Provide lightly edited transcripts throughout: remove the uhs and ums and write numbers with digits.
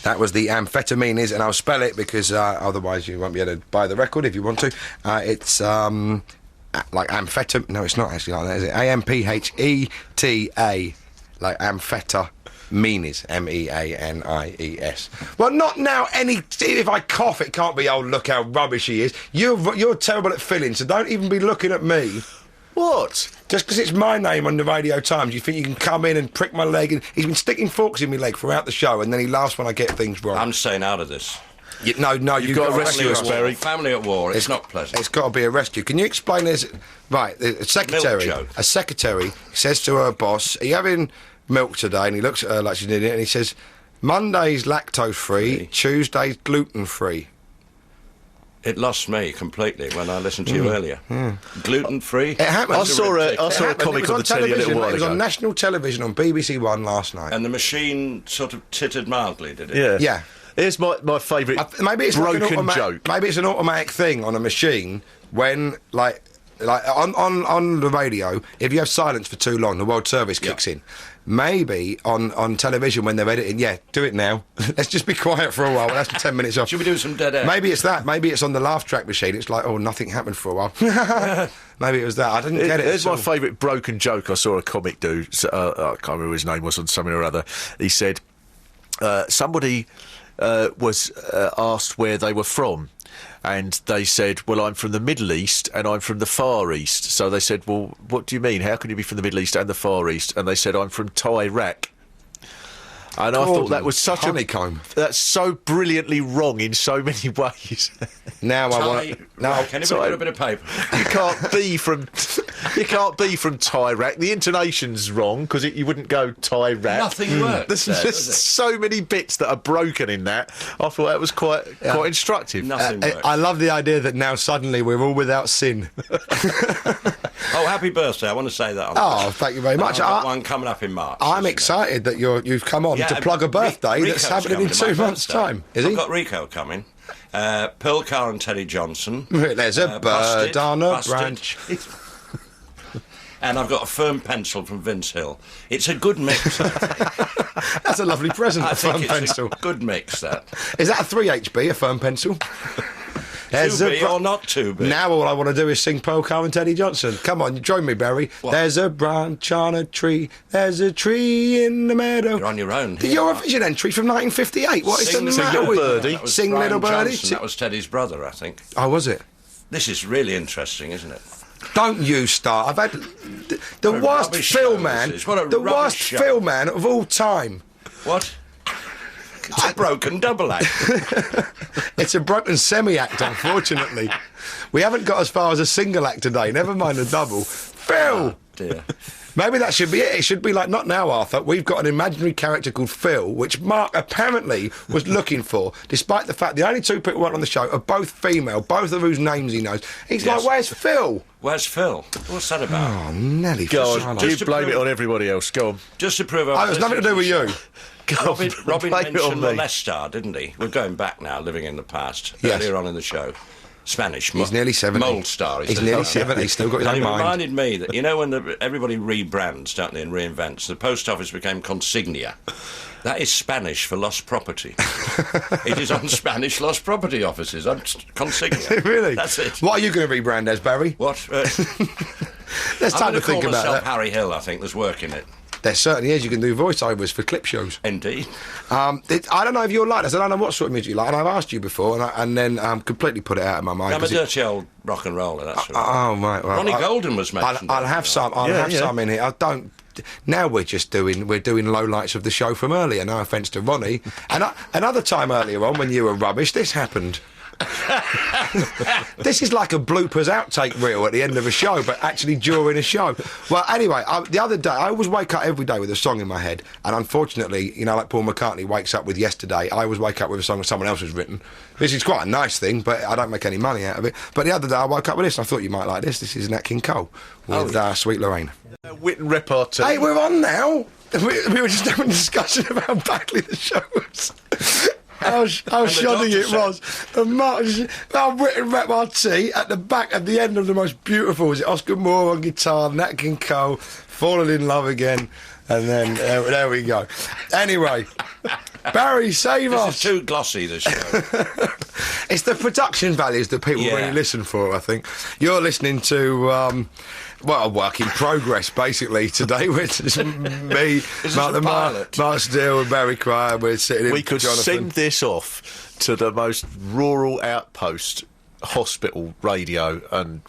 That was the Amphetamines, and I'll spell it because otherwise you won't be able to buy the record if you want to. It's like amphetam... No, it's not actually like that, is it? Ampheta, like amphetamines, MEANIES. Well, not now. If I cough, it can't be, oh, look how rubbish he is. You're terrible at filling, so don't even be looking at me. What? Just because it's my name on the Radio Times, you think you can come in and prick my leg? And he's been sticking forks in my leg throughout the show, and then he laughs when I get things wrong. I'm staying out of this. You've got to rescue us, Barry. Family at war. It's not pleasant. It's got to be a rescue. Can you explain this? Right, a secretary says to her boss, "Are you having milk today?" And he looks at her like she's an idiot, and he says, "Monday's lactose-free, Tuesday's gluten-free." It lost me completely when I listened to you earlier. Gluten-free. It happened. I saw a comic on the telly a little while ago. It was on national television on BBC One last night. And the machine sort of tittered mildly, did it? Yeah. Here's my favourite maybe it's broken joke. Maybe it's an automatic thing on a machine when, like on the radio, if you have silence for too long, the World Service kicks in. Maybe on television when they're editing, do it now. Let's just be quiet for a while. We'll have 10 minutes off. Should we do some dead air? Maybe it's that. Maybe it's on the laugh track machine. It's like, oh, nothing happened for a while. Maybe it was that. I didn't get it. Here's my favourite broken joke I saw a comic do. I can't remember his name was on something or other. He said, somebody was asked where they were from. And they said, well, I'm from the Middle East and I'm from the Far East. So they said, well, what do you mean? How can you be from the Middle East and the Far East? And they said, I'm from Iraq. And I thought that was such honeycomb. That's so brilliantly wrong in so many ways. Now I want. Now, can you put a bit of paper? You can't be from Iraq. The intonation's wrong because you wouldn't go Tyrak. Nothing works. There's so many bits that are broken in that. I thought that was quite instructive. Nothing works. I love the idea that now suddenly we're all without sin. Oh, happy birthday! I want to say that. Thank you very much. I've got one coming up in March. I'm excited that you've come on to plug a birthday that's happening in 2 months' time. Is he? I've got Rico coming. Pearl Carr and Teddy Johnson. There's a bird on a branch. And I've got a firm pencil from Vince Hill. It's a good mix. That's a lovely present, a firm pencil. A good mix, that. Is that a 3HB, a firm pencil? 2B or not 2B? Now all I want to do is sing Pearl Carr and Teddy Johnson. Come on, join me, Barry. What? There's a branch on a tree, there's a tree in the meadow. You're on your own. The Eurovision entry from 1958. What is the matter with Birdie? Sing Brian Little Birdie. Johnson. That was Teddy's brother, I think. Oh, was it? This is really interesting, isn't it? Don't you start. I've had the worst film man, the worst film man of all time. What? It's a broken double act. It's a broken semi-act, unfortunately. We haven't got as far as a single act today, never mind a double. Phil! Oh, dear. Maybe that should be it. It should be like, not now, Arthur. We've got an imaginary character called Phil, which Mark apparently was looking for, despite the fact the only two people who went on the show are both female, both of whose names he knows. He's like, where's Phil? Where's Phil? What's that about? Oh, Nelly. Go on, you blame it on everybody else. Go on. Just to prove... It has nothing to do with you. Robin mentioned Molestar, didn't he? We're going back now, living in the past. Yes. Earlier on in the show. Spanish. He's nearly 70. Molestar. He's nearly 70. He's still got his own mind. It reminded me that, you know, when everybody rebrands, don't they, and reinvents, the post office became Consignia. That is Spanish for lost property. It is on Spanish lost property offices. On Consignia. Really? That's it. What are you going to rebrand as, Barry? What? There's time to think about that. Harry Hill, I think. There's work in it. There certainly is. You can do voiceovers for clip shows. Indeed. I don't know if you're like this. I don't know what sort of music you like. And I've asked you before, and then completely put it out of my mind. I'm a dirty old rock and roller, that's right. Oh, right. Well, Ronnie Golden was mentioned. I'll have some. I'll have some in here. I don't... Now we're doing lowlights of the show from earlier. No offence to Ronnie. And another time earlier on when you were rubbish, this happened. This is like a bloopers outtake reel at the end of a show, but actually during a show. Well, anyway, the other day, I always wake up every day with a song in my head, and unfortunately, you know, like Paul McCartney wakes up with Yesterday, I always wake up with a song that someone else has written. This is quite a nice thing, but I don't make any money out of it. But the other day, I woke up with this, and I thought you might like this. This is Nat King Cole with Sweet Lorraine. Witten repartee. Hey, we're on now. We were just having a discussion about how badly the show was. How shocking it was. Our written repartee at the back, at the end of the most beautiful, was it Oscar Moore on guitar, Nat King Cole, Falling in Love Again, and then there we go. Anyway, Barry, save This us. is too glossy, this show. It's the production values that people Yeah. really listen for, I think. You're listening to, a work in progress, basically, today. Which is me, this Mark a Lamarr, pilot? Mark Steele and Barry Cryer. We're sitting in We could Jonathan. send this off to the most rural outpost hospital radio, and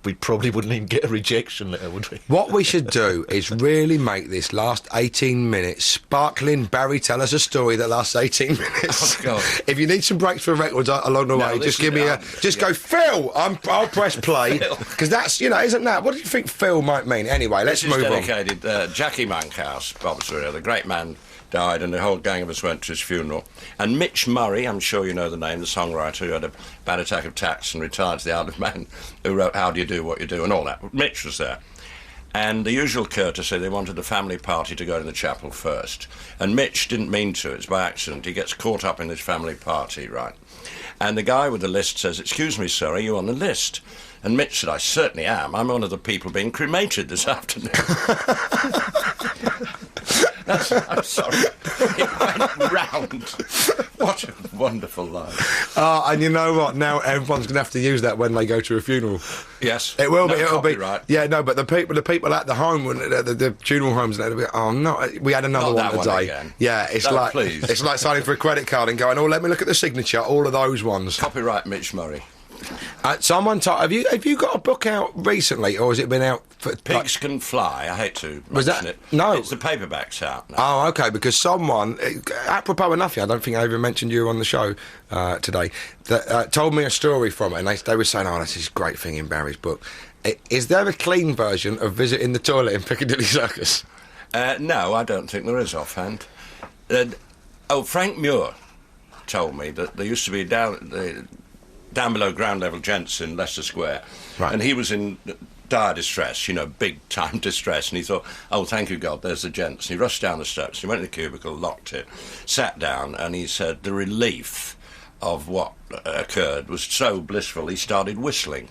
we probably wouldn't even get a rejection letter, would we? What we should do is really make this last 18 minutes sparkling. Barry, tell us a story that lasts 18 minutes. Oh, God. If you need some breaks for records along the No, way, this just give is- me a... Just go, Phil! I'll press play. Because that's, isn't that... What do you think Phil might mean? Anyway, let's This is move on. dedicated. Jackie Monkhouse, Bob's the great man, died, and the whole gang of us went to his funeral. And Mitch Murray, I'm sure you know the name, the songwriter who had a bad attack of tax and retired to the Isle of Man, who wrote How Do You Do What You Do and all that. Mitch was there. And the usual courtesy, they wanted the family party to go to the chapel first. And Mitch didn't mean to, it's by accident. He gets caught up in this family party, right? And the guy with the list says, "Excuse me, sir, are you on the list?" And Mitch said, "I certainly am. I'm one of the people being cremated this afternoon." I'm sorry. It went round. What a wonderful line. And you know what? Now everyone's going to have to use that when they go to a funeral. Yes. It will No be. It'll copyright. be. Yeah, no, but the people at the home, the funeral homes, they'll be. Oh no, we had another Not one that one today. again. Yeah, it's No, like please. it's like signing for a credit card and going. Oh, let me look at the signature. All of those ones. Copyright Mitch Murray. Someone told. Have you got a book out recently, or has it been out for? Pigs Can Fly. I hate to Was mention that- it. no. It's the paperback's out now. Oh, okay. Because someone, apropos of nothing, I don't think I even mentioned you on the show today, that told me a story from it, and they were saying, "Oh, this is a great thing in Barry's book." Is there a clean version of visiting the toilet in Piccadilly Circus? No, I don't think there is offhand. Frank Muir told me that there used to be down below ground level gents in Leicester Square, Right. and he was in dire distress, big time distress, and he thought, "Oh, thank you God, there's the gents." And he rushed down the steps, he went in the cubicle, locked it, sat down, and he said the relief of what occurred was so blissful he started whistling.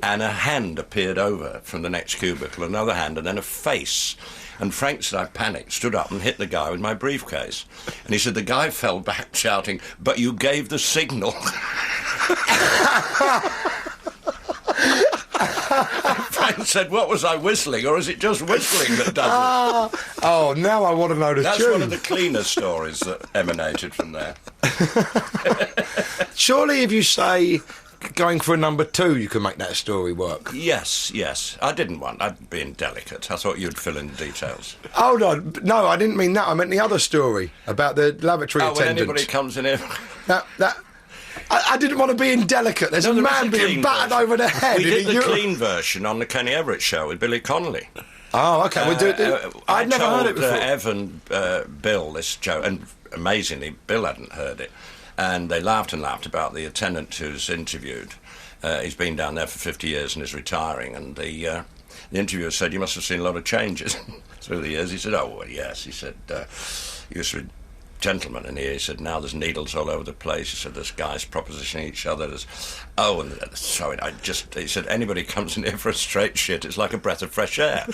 And a hand appeared over from the next cubicle, another hand, and then a face. And Frank said, I panicked, stood up and hit the guy with my briefcase. And he said, the guy fell back shouting, "But you gave the signal." Frank said, "What was I whistling, or is it just whistling that does it?" Oh, now I want to know the That's tune. one of the cleaner stories that emanated from there. Surely, if you say going for a number 2, you can make that story work. Yes. I didn't want. I'd be indelicate. I thought you'd fill in the details. Hold on. No, I didn't mean that. I meant the other story about the lavatory Oh, when attendant. anybody comes in here. I didn't want to be indelicate. There's a There is man being clean battered version. over the head. We in did a the Euro- clean version on the Kenny Everett show with Billy Connolly. Oh, okay. We'll do it. I I'd never told heard it before. Evan, Bill, this joke, and amazingly, Bill hadn't heard it. And they laughed and laughed about the attendant who's interviewed. He's been down there for 50 years and is retiring. And the interviewer said, "You must have seen a lot of changes through the years." He said, "Oh, well, yes." He said, "You used to be gentlemen in here." He said, "Now there's needles all over the place." He said, "There's guys propositioning each other. He said, "Anybody comes in here for a straight shit, it's like a breath of fresh air."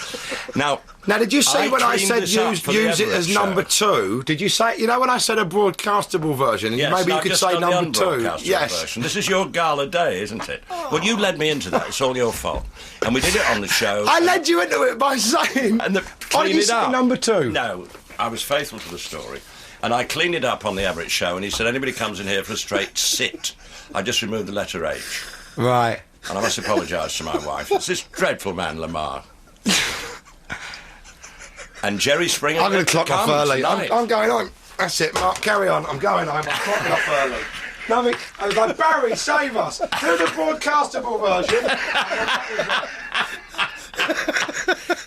Now, Now, did you say when I cleaned said this up use for the it Everett as show. number 2? Did you say when I said a broadcastable version? Yes, maybe you I've could just say done the number 2. unbroadcastable Yes. version. This is your gala day, isn't it? Well, you led me into that. It's all your fault. And we did it on the show. I led you into it by saying. And Why clean did you it say up. number 2? No, I was faithful to the story. And I cleaned it up on the Everett show, and he said, "Anybody comes in here for a straight sit." I just removed the letter H. Right. And I must apologise to my wife. It's this dreadful man, Lamarr. And Jerry Springer. I'm going to clock off early. Tonight. I'm going home. That's it, Mark. Carry on. I'm going home. I'm clocking off early. Nothing. I was like, Barry, save us. Do the broadcastable version.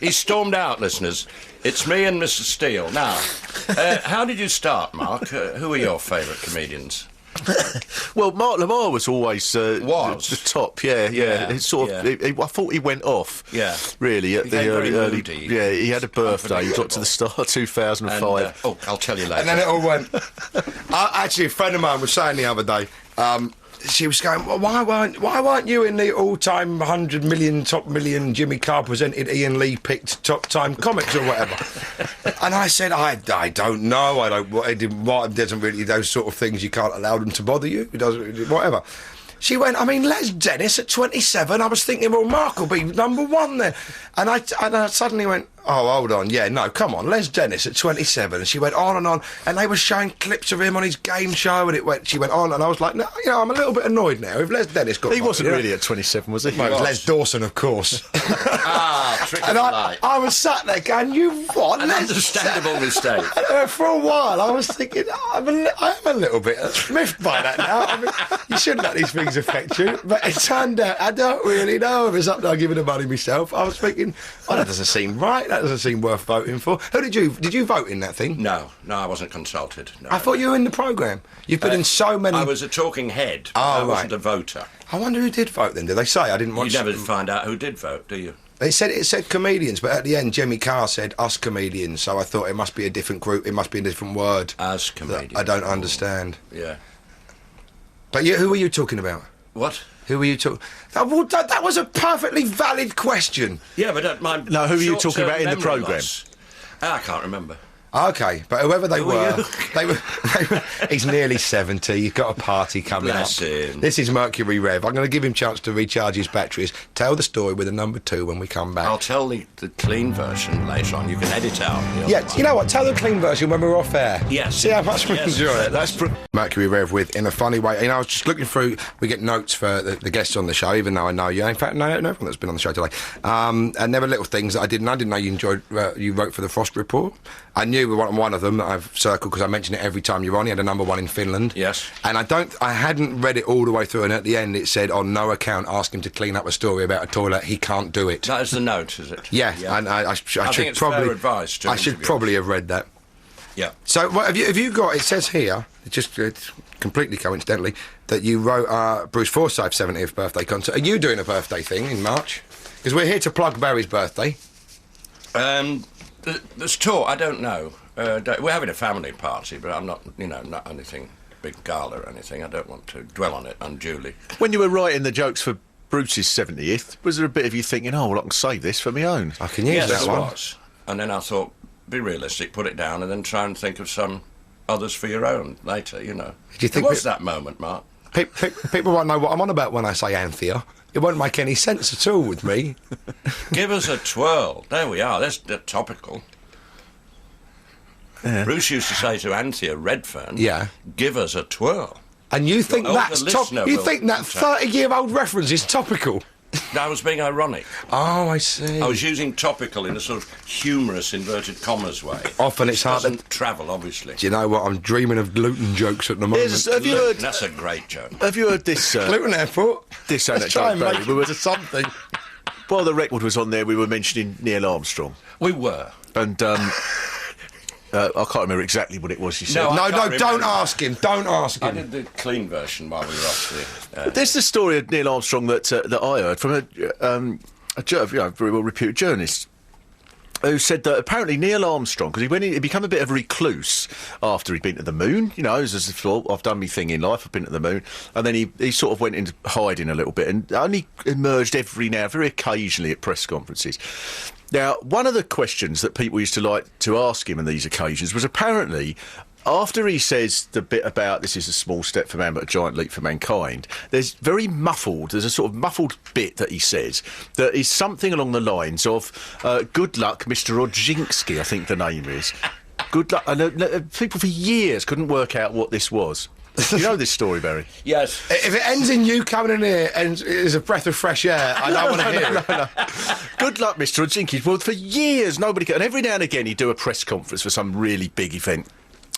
He stormed out, listeners. It's me and Mr. Steele. Now, how did you start, Mark? Who are your favourite comedians? Well, Mark Lamarr was always Was? the top. Yeah. Yeah, It's sort of. yeah. I thought he went off. Yeah. Really, at the Became very early. moody. Yeah, he had a birthday. He got to the start of 2005. And, I'll tell you later. And then it all went. Actually, a friend of mine was saying the other day, she was going, well, why weren't you in the all-time 100 million, top million Jimmy Carr presented Ian Lee picked top time comics or whatever? And I said, I don't know. It doesn't really, those sort of things, you can't allow them to bother you. It doesn't, whatever. She went, I mean, Les Dennis at 27, I was thinking, well, Mark will be number one there. And I suddenly went, oh, hold on, yeah, no, come on, Les Dennis at 27. And she went on, and they were showing clips of him on his game show, and she went on, and I was like, no, you know, I'm a little bit annoyed now. If Les Dennis got... He wasn't really at 27, was he? Well, it was Les Dawson, of course. Trick of And the light. I was sat there going, you what? An understandable mistake. For a while, I was thinking, I'm a little bit miffed by that now. I mean, you shouldn't let these things affect you. But it turned out, I don't really know if it's up to giving the money myself. I was thinking, oh, that doesn't seem right. That doesn't seem worth voting for. Who did you vote in that thing? No, I wasn't consulted. No. I thought you were in the programme. You've been in so many... I was a talking head. I wasn't a voter. I wonder who did vote then. Did they say? I didn't watch... You never find out who did vote, do you? It said comedians, but at the end, Jimmy Carr said us comedians, so I thought it must be a different group, it must be a different word. As comedians. I don't understand. Yeah. But who were you talking about? What? Who were you talking... That was a perfectly valid question. Yeah, but my... No, who were you talking about in the programme? I can't remember. Okay, but whoever they Who were, were they were. He's nearly 70. You've got a party coming Bless up. him. This is Mercury Rev. I'm going to give him a chance to recharge his batteries. Tell the story with a number 2 when we come back. I'll tell the clean version later on. You can edit out the other Yeah, one. you know what? Tell the clean version when we're off air. Yes. See how much we Yes. enjoy it. That's Mercury Rev with In a Funny Way. You know, I was just looking through. We get notes for the guests on the show, even though I know you. In fact, no everyone that's been on the show today. And there were little things that I didn't know you enjoyed. You wrote for the Frost Report. I knew one of them that I've circled because I mention it every time you're on. He had a number 1 in Finland. Yes. And I hadn't read it all the way through, and at the end it said, on no account ask him to clean up a story about a toilet. He can't do it. That is the note, is it? Yeah, and I think should it's probably fair advice to I should interview. probably have read that. Yeah. So what have you got? It says here, it's completely coincidentally, that you wrote Bruce Forsyth's 70th birthday concert. Are you doing a birthday thing in March? Because we're here to plug Barry's birthday. There's talk. I don't know. We're having a family party, but I'm not anything big gala or anything. I don't want to dwell on it unduly. When you were writing the jokes for Bruce's 70th, was there a bit of you thinking, oh, well, I can save this for my own? I can use Yes, that there one. was. And then I thought, be realistic, put it down, and then try and think of some others for your own later, you know. Do you think there was that moment, Mark. People won't know what I'm on about when I say Anthea. It won't make any sense at all with me. Give us a twirl. There we are. That's topical. Yeah. Bruce used to say to Anthea Redfern, Yeah. give us a twirl. And you think Oh, that's the top? listener You will think that contact- 30-year-old reference is topical? I was being ironic. Oh, I see. I was using topical in a sort of humorous, inverted commas way. Often it's hard to... Doesn't travel, obviously. Do you know what? I'm dreaming of gluten jokes at the moment. Have you heard? That's a great joke. Have you heard this? Gluten airport? This Let's try and anecdote, make Barry? We it were to something. While the record was on there, we were mentioning Neil Armstrong, We were. and I can't remember exactly what it was you said. No, I No, can't no, remember. don't ask him. Don't ask I him. did the clean version while we were off the... There's the story of Neil Armstrong that I heard from a very well reputed journalist who said that apparently Neil Armstrong, because he became a bit of a recluse after he'd been to the moon, you know, as if, well, I've done my thing in life, I've been to the moon, and then he sort of went into hiding a little bit and only emerged very occasionally at press conferences. Now, one of the questions that people used to like to ask him on these occasions was apparently, after he says the bit about this is a small step for man but a giant leap for mankind, there's a sort of muffled bit that he says that is something along the lines of, good luck, Mr. Odzinski, I think the name is. Good luck. And people for years couldn't work out what this was. You know this story, Barry? Yes. If it ends in you coming in here and it's a breath of fresh air, I don't want to hear it. Good luck, Mr. Odzinski. Well, for years, nobody could... And every now and again, he'd do a press conference for some really big event.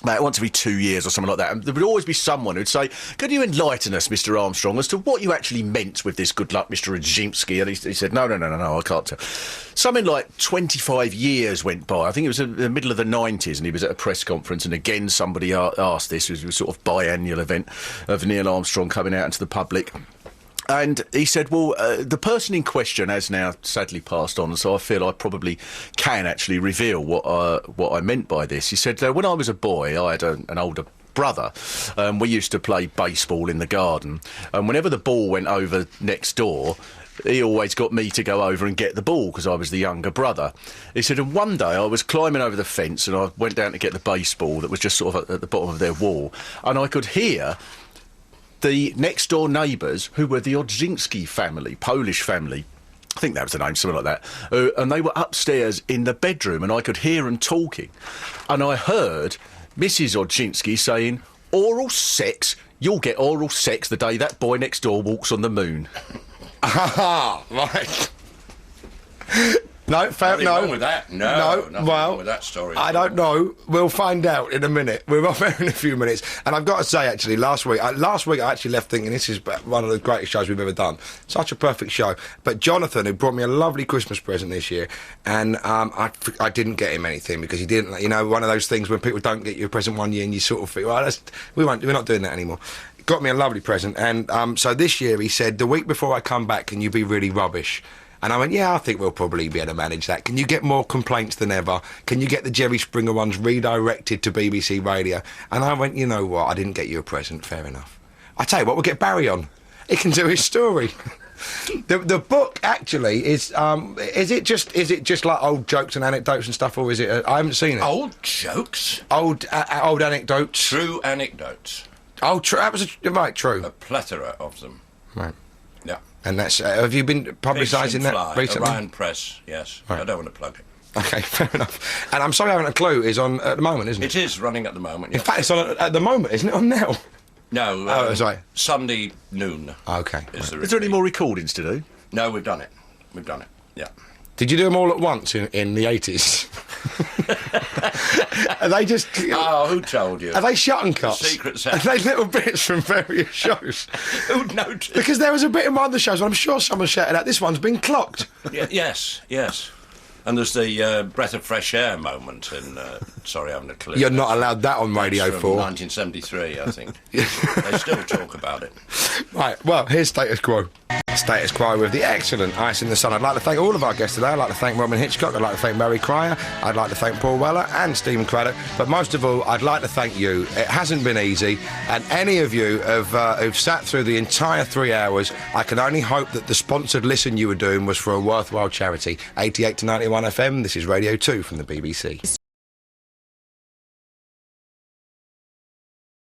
Like once every 2 years or something like that. And there would always be someone who'd say, could you enlighten us, Mr. Armstrong, as to what you actually meant with this good luck, Mr. Odzinski? And he said, no, I can't tell. Something like 25 years went by. I think it was in the middle of the 90s, and he was at a press conference, and again somebody asked this. It was a sort of biannual event of Neil Armstrong coming out into the public. And he said, well, the person in question has now sadly passed on, so I feel I probably can actually reveal what I meant by this. He said, when I was a boy, I had an older brother, we used to play baseball in the garden, and whenever the ball went over next door, he always got me to go over and get the ball because I was the younger brother. He said, and one day I was climbing over the fence and I went down to get the baseball that was just sort of at the bottom of their wall, and I could hear the next door neighbours, who were the Odzinski family, Polish family, I think that was the name, something like that, and they were upstairs in the bedroom, and I could hear them talking, and I heard Mrs. Odzinski saying, oral sex, you'll get oral sex the day that boy next door walks on the moon. Ah, right. No, fair, Nothing no. wrong with that. No, nothing wrong with that story. I don't know. We'll find out in a minute. We're off air in a few minutes. And I've got to say, actually, last week I actually left thinking this is one of the greatest shows we've ever done. Such a perfect show. But Jonathan, who brought me a lovely Christmas present this year, and I didn't get him anything because he didn't, one of those things when people don't get you a present one year and you sort of think, well, we're not doing that anymore. Got me a lovely present. And so this year he said, the week before I come back, can you be really rubbish? And I went, yeah, I think we'll probably be able to manage that. Can you get more complaints than ever? Can you get the Jerry Springer ones redirected to BBC Radio? And I went, you know what? I didn't get you a present. Fair enough. I tell you what, we'll get Barry on. He can do his story. The book actually is it just like old jokes and anecdotes and stuff, or is it? I haven't seen it. Old jokes, old anecdotes, true anecdotes. Oh, true. That was right. True. A plethora of them. Right. Yeah. And that's have you been publicising that recently? Orion Press, yes. Right. I don't want to plug it. Okay, fair enough. And I'm sorry I haven't a clue is on at the moment, isn't it? It is running at the moment, yes. In fact, it's on at the moment, isn't it, on now? No. Sorry. Sunday noon. Okay. Is there any more recordings to do? No, we've done it, yeah. Did you do them all at once in the 80s? Are they just... Oh, who told you? Are they shut and cuts? Secret Are set. they little bits from various shows? Who'd notice? Because there was a bit in one of the shows where I'm sure someone shouted out, this one's been clocked. Yes. And there's the breath of fresh air moment in... sorry, I haven't a clue. You're not allowed that on Radio That's 4. from 1973, I think. They still talk about it. Right, well, here's Status Quo. Status Quo with the excellent Ice in the Sun. I'd like to thank all of our guests today. I'd like to thank Robin Hitchcock. I'd like to thank Mary Cryer. I'd like to thank Paul Weller and Stephen Craddock. But most of all, I'd like to thank you. It hasn't been easy. And any of you who've sat through the entire 3 hours, I can only hope that the sponsored listen you were doing was for a worthwhile charity. 88 to 91 FM, this is Radio 2 from the BBC.